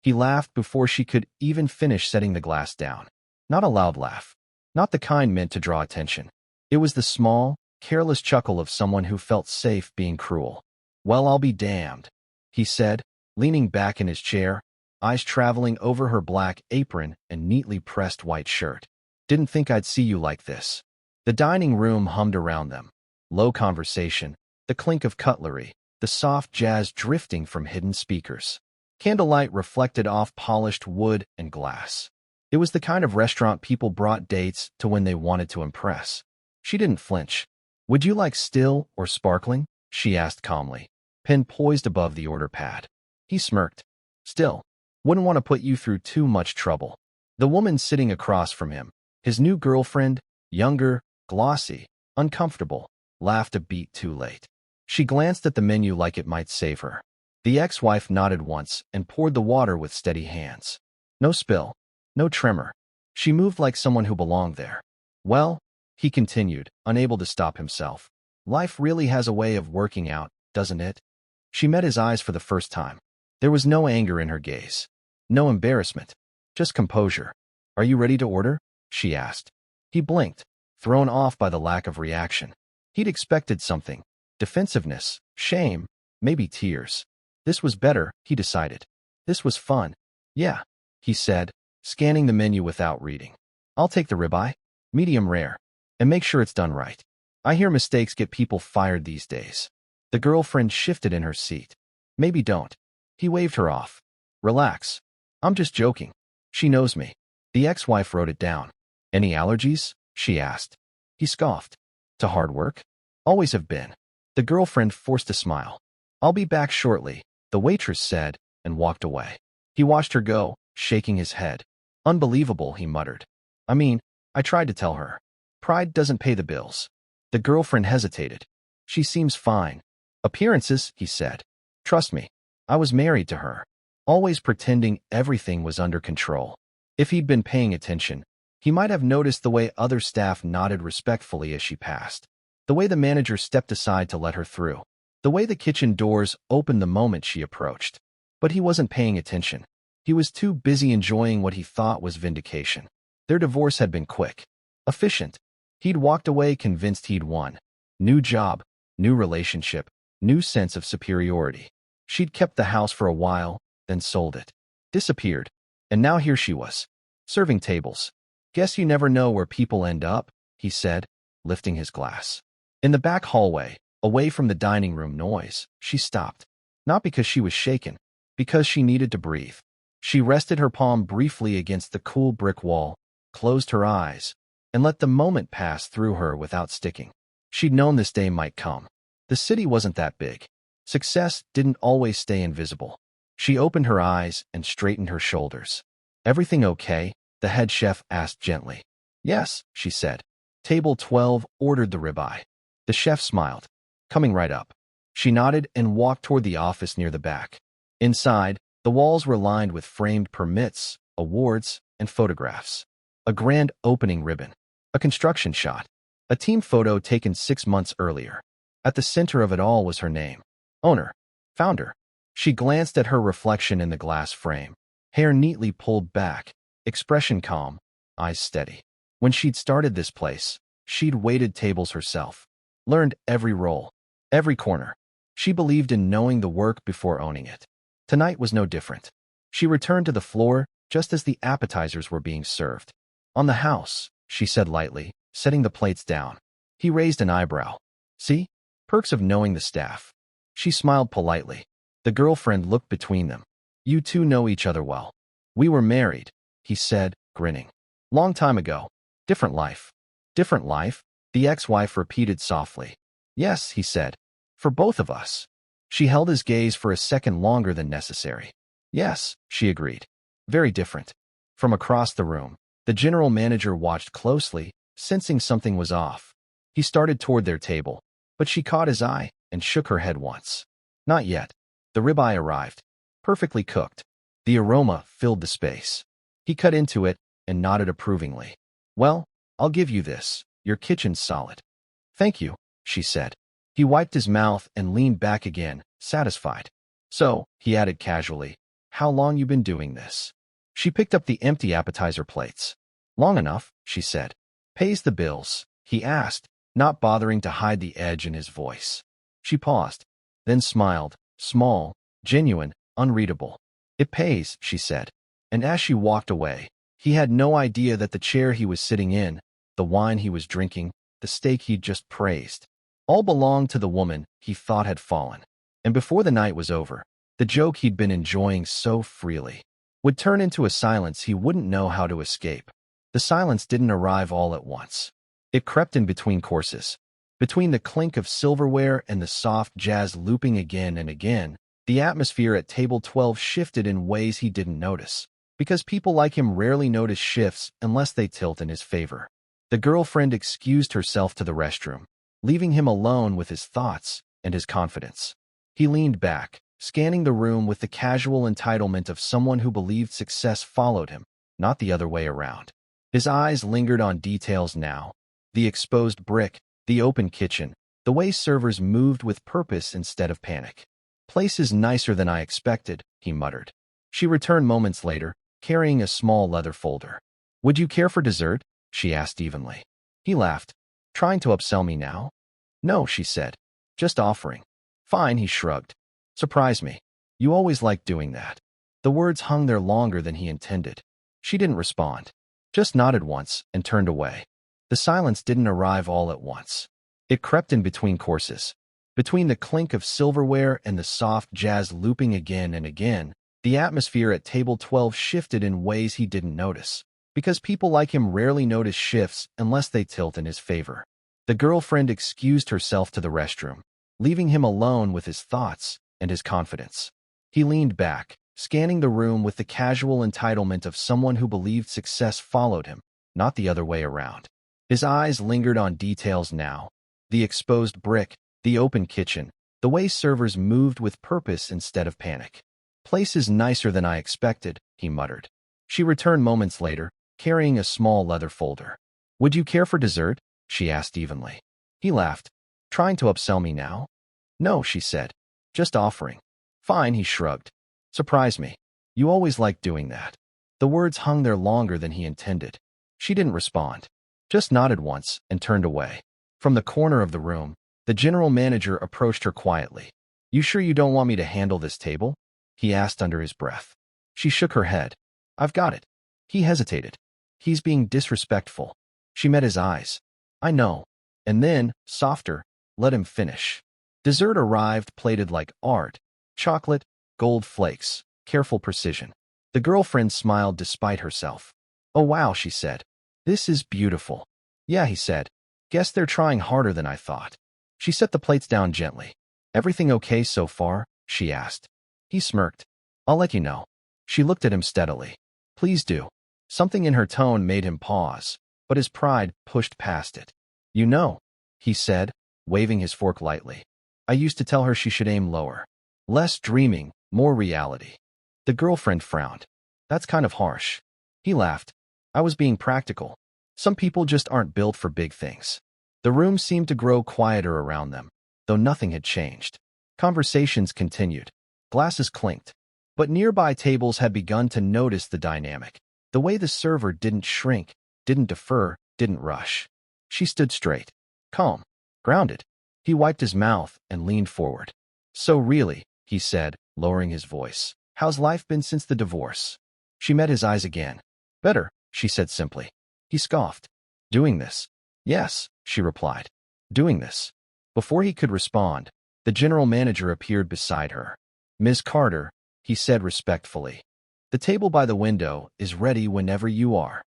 He laughed before she could even finish setting the glass down. Not a loud laugh. Not the kind meant to draw attention. It was the small, careless chuckle of someone who felt safe being cruel. "Well, I'll be damned," he said, leaning back in his chair, eyes traveling over her black apron and neatly pressed white shirt. "Didn't think I'd see you like this." The dining room hummed around them. Low conversation, the clink of cutlery, the soft jazz drifting from hidden speakers. Candlelight reflected off polished wood and glass. It was the kind of restaurant people brought dates to when they wanted to impress. She didn't flinch. "Would you like still or sparkling?" she asked calmly, pen poised above the order pad. He smirked. "Still. Wouldn't want to put you through too much trouble." The woman sitting across from him, his new girlfriend, younger, glossy, uncomfortable, laughed a beat too late. She glanced at the menu like it might save her. The ex-wife nodded once and poured the water with steady hands. No spill, no tremor. She moved like someone who belonged there. "Well," he continued, unable to stop himself, "life really has a way of working out, doesn't it?" She met his eyes for the first time. There was no anger in her gaze. No embarrassment. Just composure. "Are you ready to order?" she asked. He blinked, thrown off by the lack of reaction. He'd expected something. Defensiveness, shame, maybe tears. This was better, he decided. This was fun. "Yeah," he said, scanning the menu without reading. "I'll take the ribeye, medium rare, and make sure it's done right. I hear mistakes get people fired these days." The girlfriend shifted in her seat. "Maybe don't." He waved her off. "Relax. I'm just joking. She knows me." The ex-wife wrote it down. "Any allergies?" she asked. He scoffed. "To hard work? Always have been." The girlfriend forced a smile. "I'll be back shortly," the waitress said, and walked away. He watched her go, shaking his head. "Unbelievable," he muttered. "I mean, I tried to tell her. Pride doesn't pay the bills." The girlfriend hesitated. "She seems fine." "Appearances," he said. "Trust me. I was married to her." Always pretending everything was under control. If he'd been paying attention, he might have noticed the way other staff nodded respectfully as she passed. The way the manager stepped aside to let her through. The way the kitchen doors opened the moment she approached. But he wasn't paying attention. He was too busy enjoying what he thought was vindication. Their divorce had been quick. Efficient. He'd walked away convinced he'd won. New job, new relationship, new sense of superiority. She'd kept the house for a while, then sold it. Disappeared. And now here she was, serving tables. "Guess you never know where people end up," he said, lifting his glass. In the back hallway, away from the dining room noise, she stopped. Not because she was shaken, because she needed to breathe. She rested her palm briefly against the cool brick wall, closed her eyes, and let the moment pass through her without sticking. She'd known this day might come. The city wasn't that big. Success didn't always stay invisible. She opened her eyes and straightened her shoulders. "Everything okay?" the head chef asked gently. "Yes," she said. Table 12 ordered the ribeye. The chef smiled. "Coming right up." She nodded and walked toward the office near the back. Inside, the walls were lined with framed permits, awards, and photographs. A grand opening ribbon. A construction shot. A team photo taken 6 months earlier. At the center of it all was her name. Owner. Founder. She glanced at her reflection in the glass frame. Hair neatly pulled back, expression calm, eyes steady. When she'd started this place, she'd waited tables herself. Learned every role, every corner. She believed in knowing the work before owning it. Tonight was no different. She returned to the floor just as the appetizers were being served. "On the house," she said lightly, setting the plates down. He raised an eyebrow. "See? Perks of knowing the staff." She smiled politely. The girlfriend looked between them. "You two know each other well." "We were married," he said, grinning. "Long time ago. Different life." "Different life?" the ex-wife repeated softly. "Yes," he said. "For both of us." She held his gaze for a second longer than necessary. "Yes," she agreed. "Very different." From across the room, the general manager watched closely, sensing something was off. He started toward their table, but she caught his eye and shook her head once. "Not yet." The ribeye arrived, perfectly cooked. The aroma filled the space. He cut into it and nodded approvingly. "Well, I'll give you this. Your kitchen's solid." "Thank you," she said. He wiped his mouth and leaned back again, satisfied. "So," he added casually, how long you been doing this. She picked up the empty appetizer plates. Long enough, she said. Pays the bills, he asked, not bothering to hide the edge in his voice. She paused, then smiled, small, genuine, unreadable. It pays, she said. And as she walked away, he had no idea that the chair he was sitting in, the wine he was drinking, the steak he'd just praised, all belonged to the woman he thought had fallen. And before the night was over, the joke he'd been enjoying so freely would turn into a silence he wouldn't know how to escape. The silence didn't arrive all at once. It crept in between courses. Between the clink of silverware and the soft jazz looping again and again, the atmosphere at table 12 shifted in ways he didn't notice, because people like him rarely notice shifts unless they tilt in his favor. The girlfriend excused herself to the restroom, leaving him alone with his thoughts and his confidence. He leaned back, scanning the room with the casual entitlement of someone who believed success followed him, not the other way around. His eyes lingered on details now. The exposed brick, the open kitchen, the way servers moved with purpose instead of panic. Place is nicer than I expected, he muttered. She returned moments later, carrying a small leather folder. Would you care for dessert? She asked evenly. He laughed. Trying to upsell me now? No, she said. Just offering. Fine, he shrugged. Surprise me. You always like doing that. The words hung there longer than he intended. She didn't respond. Just nodded once and turned away. The silence didn't arrive all at once. It crept in between courses. Between the clink of silverware and the soft jazz looping again and again, the atmosphere at table 12 shifted in ways he didn't notice, because people like him rarely notice shifts unless they tilt in his favor. The girlfriend excused herself to the restroom, leaving him alone with his thoughts and his confidence. He leaned back, scanning the room with the casual entitlement of someone who believed success followed him, not the other way around. His eyes lingered on details now. The exposed brick, the open kitchen, the way servers moved with purpose instead of panic. Place is nicer than I expected, he muttered. She returned moments later, carrying a small leather folder. Would you care for dessert? She asked evenly. He laughed. Trying to upsell me now? No, she said. Just offering. Fine, he shrugged. Surprise me. You always like doing that. The words hung there longer than he intended. She didn't respond. Just nodded once and turned away. From the corner of the room, the general manager approached her quietly. You sure you don't want me to handle this table? He asked under his breath. She shook her head. I've got it. He hesitated. He's being disrespectful. She met his eyes. I know. And then, softer, let him finish. Dessert arrived plated like art. Chocolate, gold flakes, careful precision. The girlfriend smiled despite herself. Oh wow, she said. This is beautiful. Yeah, he said. Guess they're trying harder than I thought. She set the plates down gently. Everything okay so far? She asked. He smirked. I'll let you know. She looked at him steadily. Please do. Something in her tone made him pause, but his pride pushed past it. You know, he said, waving his fork lightly. I used to tell her she should aim lower. Less dreaming, more reality. The girlfriend frowned. That's kind of harsh. He laughed. I was being practical. Some people just aren't built for big things. The room seemed to grow quieter around them, though nothing had changed. Conversations continued. Glasses clinked. But nearby tables had begun to notice the dynamic. The way the server didn't shrink, didn't defer, didn't rush. She stood straight, calm, grounded. He wiped his mouth and leaned forward. So really, he said, lowering his voice, how's life been since the divorce? She met his eyes again. Better, she said simply. He scoffed. Doing this? Yes, she replied. Doing this. Before he could respond, the general manager appeared beside her. Ms. Carter, he said respectfully. The table by the window is ready whenever you are.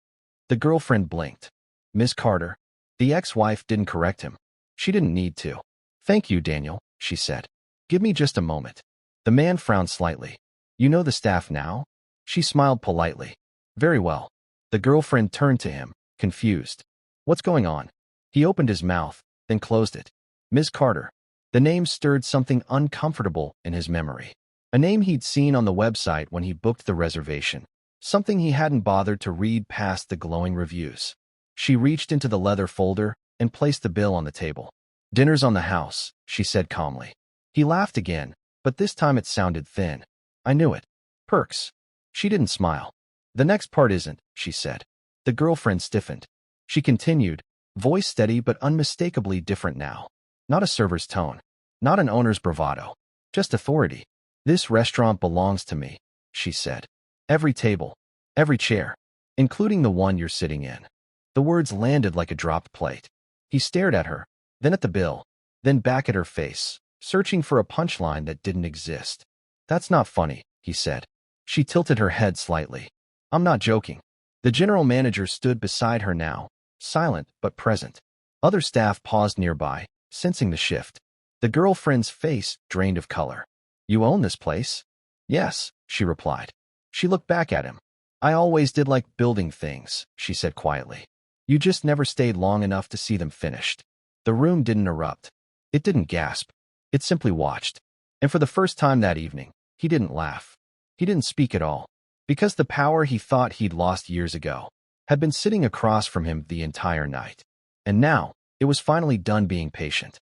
The girlfriend blinked. Ms. Carter. The ex-wife didn't correct him. She didn't need to. Thank you, Daniel, she said. Give me just a moment. The man frowned slightly. You know the staff now? She smiled politely. Very well. The girlfriend turned to him, confused. What's going on? He opened his mouth, then closed it. Ms. Carter. The name stirred something uncomfortable in his memory. A name he'd seen on the website when he booked the reservation. Something he hadn't bothered to read past the glowing reviews. She reached into the leather folder and placed the bill on the table. Dinner's on the house, she said calmly. He laughed again, but this time it sounded thin. I knew it. Perks. She didn't smile. The next part isn't, she said. The girlfriend stiffened. She continued, voice steady but unmistakably different now. Not a server's tone. Not an owner's bravado. Just authority. This restaurant belongs to me, she said. Every table. Every chair. Including the one you're sitting in. The words landed like a dropped plate. He stared at her, then at the bill, then back at her face, searching for a punchline that didn't exist. That's not funny, he said. She tilted her head slightly. I'm not joking. The general manager stood beside her now, silent but present. Other staff paused nearby, sensing the shift. The girlfriend's face drained of color. You own this place? Yes, she replied. She looked back at him. I always did like building things, she said quietly. You just never stayed long enough to see them finished. The room didn't erupt. It didn't gasp. It simply watched. And for the first time that evening, he didn't laugh. He didn't speak at all. Because the power he thought he'd lost years ago had been sitting across from him the entire night. And now, it was finally done being patient.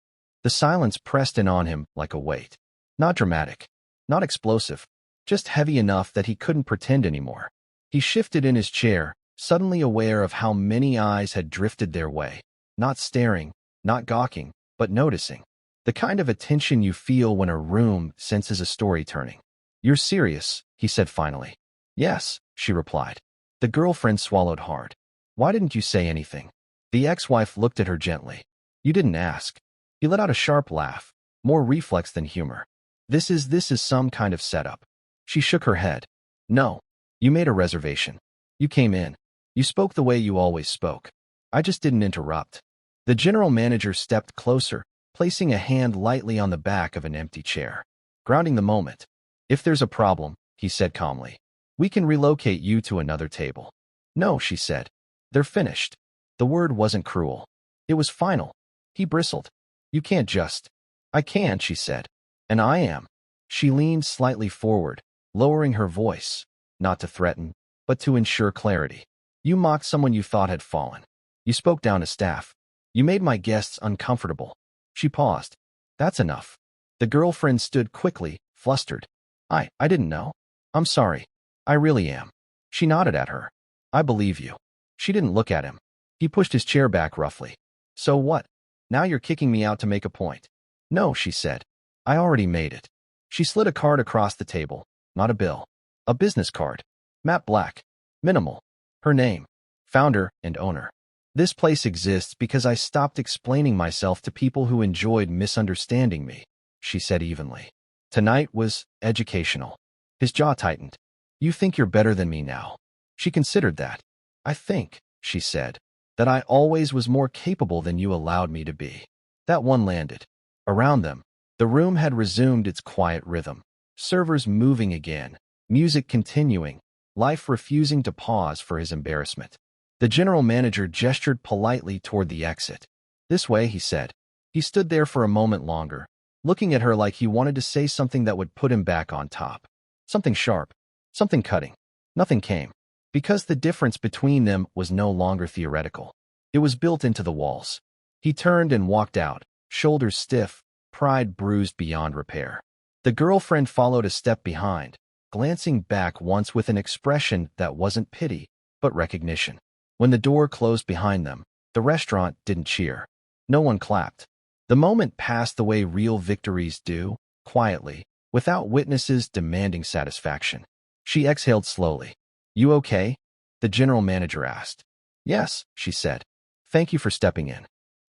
The silence pressed in on him like a weight. Not dramatic. Not explosive. Just heavy enough that he couldn't pretend anymore. He shifted in his chair, suddenly aware of how many eyes had drifted their way. Not staring, not gawking, but noticing. The kind of attention you feel when a room senses a story turning. You're serious, he said finally. Yes, she replied. The girlfriend swallowed hard. Why didn't you say anything? The ex-wife looked at her gently. You didn't ask. He let out a sharp laugh, more reflex than humor. This is some kind of setup. She shook her head. No. You made a reservation. You came in. You spoke the way you always spoke. I just didn't interrupt. The general manager stepped closer, placing a hand lightly on the back of an empty chair, grounding the moment. If there's a problem, he said calmly, we can relocate you to another table. No, she said. They're finished. The word wasn't cruel. It was final. He bristled. You can't just. I can, she said. And I am. She leaned slightly forward, lowering her voice, not to threaten, but to ensure clarity. You mocked someone you thought had fallen. You spoke down to staff. You made my guests uncomfortable. She paused. That's enough. The girlfriend stood quickly, flustered. I didn't know. I'm sorry. I really am. She nodded at her. I believe you. She didn't look at him. He pushed his chair back roughly. So what? Now you're kicking me out to make a point. No, she said. I already made it. She slid a card across the table. Not a bill. A business card. Matte black. Minimal. Her name. Founder and owner. This place exists because I stopped explaining myself to people who enjoyed misunderstanding me, she said evenly. Tonight was educational. His jaw tightened. You think you're better than me now. She considered that. I think, she said, that I always was more capable than you allowed me to be. That one landed. Around them, the room had resumed its quiet rhythm. Servers moving again, music continuing, life refusing to pause for his embarrassment. The general manager gestured politely toward the exit. This way, he said. He stood there for a moment longer, looking at her like he wanted to say something that would put him back on top. Something sharp, something cutting. Nothing came. Because the difference between them was no longer theoretical. It was built into the walls. He turned and walked out, shoulders stiff, pride bruised beyond repair. The girlfriend followed a step behind, glancing back once with an expression that wasn't pity, but recognition. When the door closed behind them, the restaurant didn't cheer. No one clapped. The moment passed the way real victories do, quietly, without witnesses demanding satisfaction. She exhaled slowly. You okay? The general manager asked. Yes, she said. Thank you for stepping in.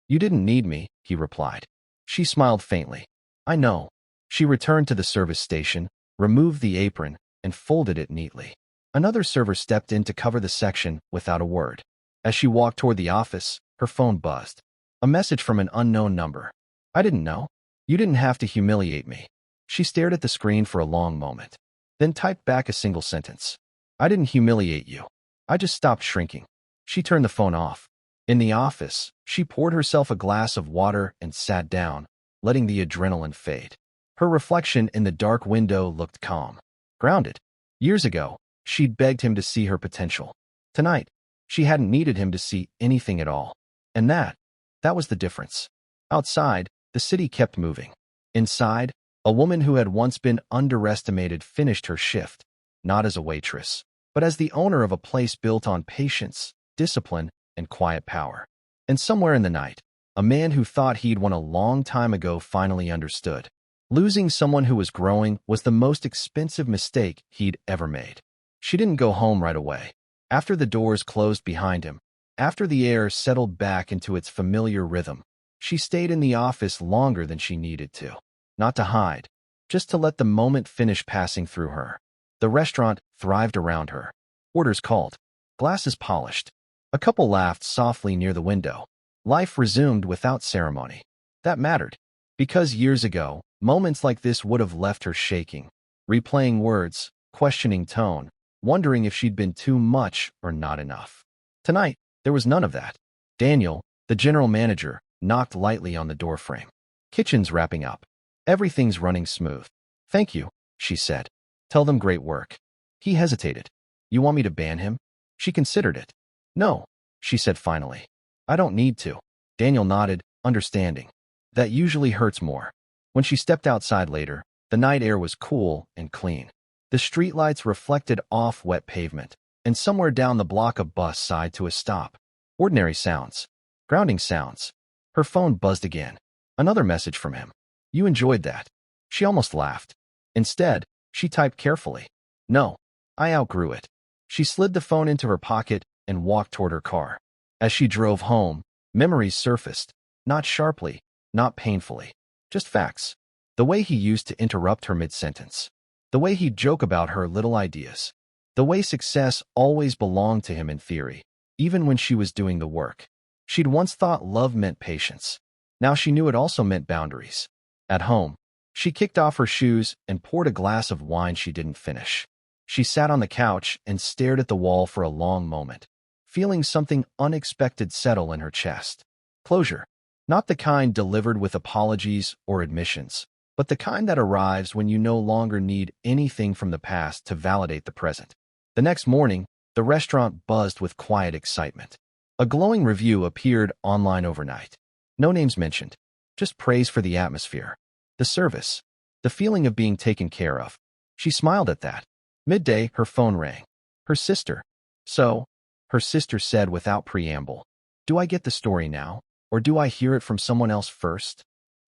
You didn't need me, he replied. She smiled faintly. I know. She returned to the service station, removed the apron, and folded it neatly. Another server stepped in to cover the section without a word. As she walked toward the office, her phone buzzed. A message from an unknown number. I didn't know. You didn't have to humiliate me. She stared at the screen for a long moment, then typed back a single sentence. I didn't humiliate you. I just stopped shrinking. She turned the phone off. In the office, she poured herself a glass of water and sat down, letting the adrenaline fade. Her reflection in the dark window looked calm, grounded. Years ago, she'd begged him to see her potential. Tonight, she hadn't needed him to see anything at all. And that was the difference. Outside, the city kept moving. Inside, a woman who had once been underestimated finished her shift. not as a waitress, but as the owner of a place built on patience, discipline, and quiet power. And somewhere in the night, a man who thought he'd won a long time ago finally understood. Losing someone who was growing was the most expensive mistake he'd ever made. She didn't go home right away. After the doors closed behind him, after the air settled back into its familiar rhythm, she stayed in the office longer than she needed to. Not to hide, just to let the moment finish passing through her. The restaurant thrived around her. Orders called. Glasses polished. A couple laughed softly near the window. Life resumed without ceremony. That mattered. Because years ago, moments like this would have left her shaking, replaying words, questioning tone, wondering if she'd been too much or not enough. Tonight, there was none of that. Daniel, the general manager, knocked lightly on the doorframe. Kitchen's wrapping up. Everything's running smooth. Thank you, she said. Tell them great work. He hesitated. You want me to ban him? She considered it. No, she said finally. I don't need to. Daniel nodded, understanding. That usually hurts more. When she stepped outside later, the night air was cool and clean. The streetlights reflected off wet pavement, and somewhere down the block a bus sighed to a stop. Ordinary sounds. Grounding sounds. Her phone buzzed again. Another message from him. You enjoyed that. She almost laughed. Instead, she typed carefully. No, I outgrew it. She slid the phone into her pocket and walked toward her car. As she drove home, memories surfaced, not sharply, not painfully, just facts. The way he used to interrupt her mid-sentence. The way he'd joke about her little ideas. The way success always belonged to him in theory, even when she was doing the work. She'd once thought love meant patience. Now she knew it also meant boundaries. At home, she kicked off her shoes and poured a glass of wine she didn't finish. She sat on the couch and stared at the wall for a long moment, feeling something unexpected settle in her chest. Closure. Not the kind delivered with apologies or admissions, but the kind that arrives when you no longer need anything from the past to validate the present. The next morning, the restaurant buzzed with quiet excitement. A glowing review appeared online overnight. No names mentioned, just praise for the atmosphere, the service, the feeling of being taken care of. She smiled at that. Midday, her phone rang. Her sister. So, her sister said without preamble, do I get the story now, or do I hear it from someone else first?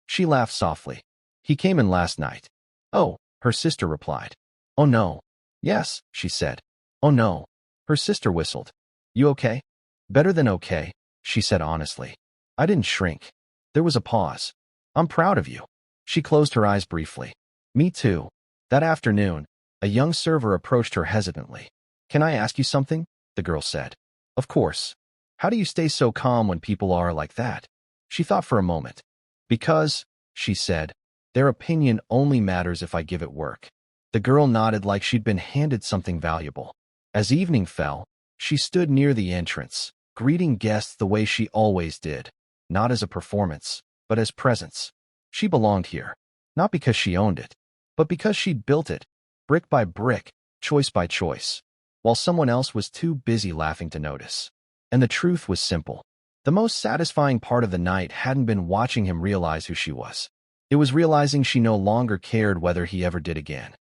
She laughed softly. He came in last night. Oh, her sister replied. Oh no. Yes, she said. Oh no. Her sister whistled. You okay? Better than okay, she said honestly. I didn't shrink. There was a pause. I'm proud of you. She closed her eyes briefly. Me too. That afternoon, a young server approached her hesitantly. Can I ask you something? The girl said. Of course. How do you stay so calm when people are like that? She thought for a moment. Because, she said, their opinion only matters if I give it work. The girl nodded like she'd been handed something valuable. As evening fell, she stood near the entrance, greeting guests the way she always did, not as a performance, but as presence. She belonged here, not because she owned it, but because she'd built it, brick by brick, choice by choice, while someone else was too busy laughing to notice. And the truth was simple. The most satisfying part of the night hadn't been watching him realize who she was. It was realizing she no longer cared whether he ever did again.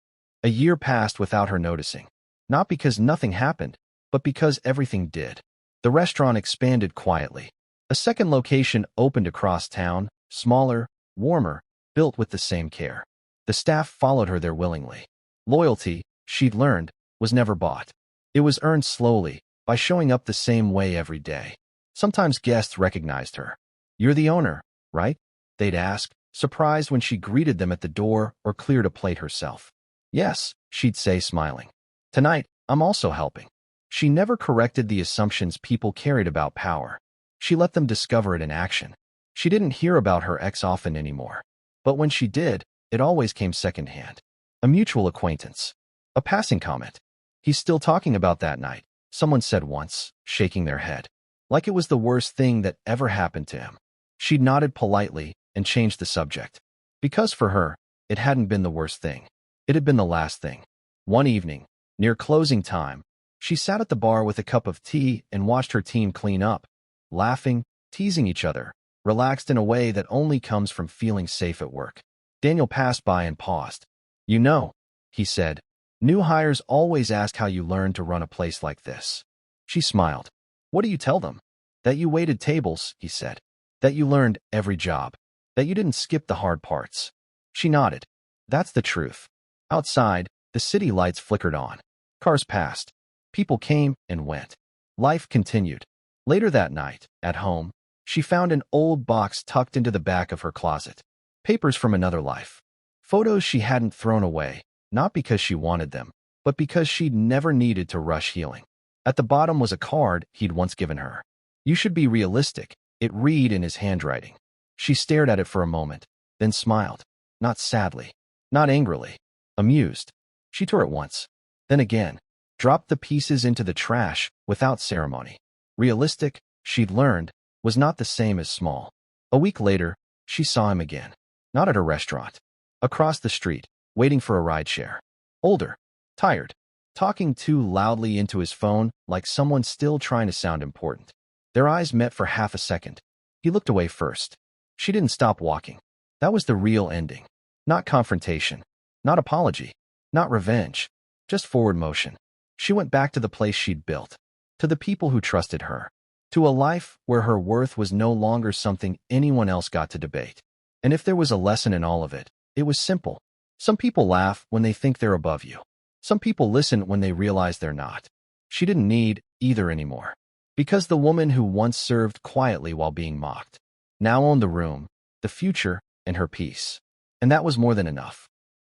A year passed without her noticing, not because nothing happened, but because everything did. The restaurant expanded quietly. A second location opened across town, smaller, warmer, built with the same care. The staff followed her there willingly. Loyalty, she'd learned, was never bought. It was earned slowly, by showing up the same way every day. Sometimes guests recognized her. You're the owner, right? They'd ask, surprised when she greeted them at the door or cleared a plate herself. Yes, she'd say, smiling. Tonight, I'm also helping. She never corrected the assumptions people carried about power. She let them discover it in action. She didn't hear about her ex often anymore. But when she did, it always came secondhand. A mutual acquaintance. A passing comment. He's still talking about that night, someone said once, shaking their head. Like it was the worst thing that ever happened to him. She nodded politely and changed the subject. Because for her, it hadn't been the worst thing. It had been the last thing. One evening, near closing time, she sat at the bar with a cup of tea and watched her team clean up, laughing, teasing each other, relaxed in a way that only comes from feeling safe at work. Daniel passed by and paused. You know, he said, New hires always ask how you learned to run a place like this. She smiled. What do you tell them? That you waited tables, he said. That you learned every job. That you didn't skip the hard parts. She nodded. That's the truth. Outside, the city lights flickered on. Cars passed. People came and went. Life continued. Later that night, at home, she found an old box tucked into the back of her closet. Papers from another life. Photos she hadn't thrown away, not because she wanted them, but because she'd never needed to rush healing. At the bottom was a card he'd once given her. You should be realistic, it read in his handwriting. She stared at it for a moment, then smiled. Not sadly, not angrily, amused. She tore it once, then again, dropped the pieces into the trash without ceremony. Realistic, she'd learned, was not the same as small. A week later, she saw him again. Not at a restaurant. Across the street, waiting for a rideshare. Older, tired, talking too loudly into his phone like someone still trying to sound important. Their eyes met for half a second. He looked away first. She didn't stop walking. That was the real ending. Not confrontation. Not apology. Not revenge. Just forward motion. She went back to the place she'd built. To the people who trusted her. To a life where her worth was no longer something anyone else got to debate. And if there was a lesson in all of it, it was simple. Some people laugh when they think they're above you. Some people listen when they realize they're not. She didn't need either anymore. Because the woman who once served quietly while being mocked now owned the room, the future, and her peace. And that was more than enough.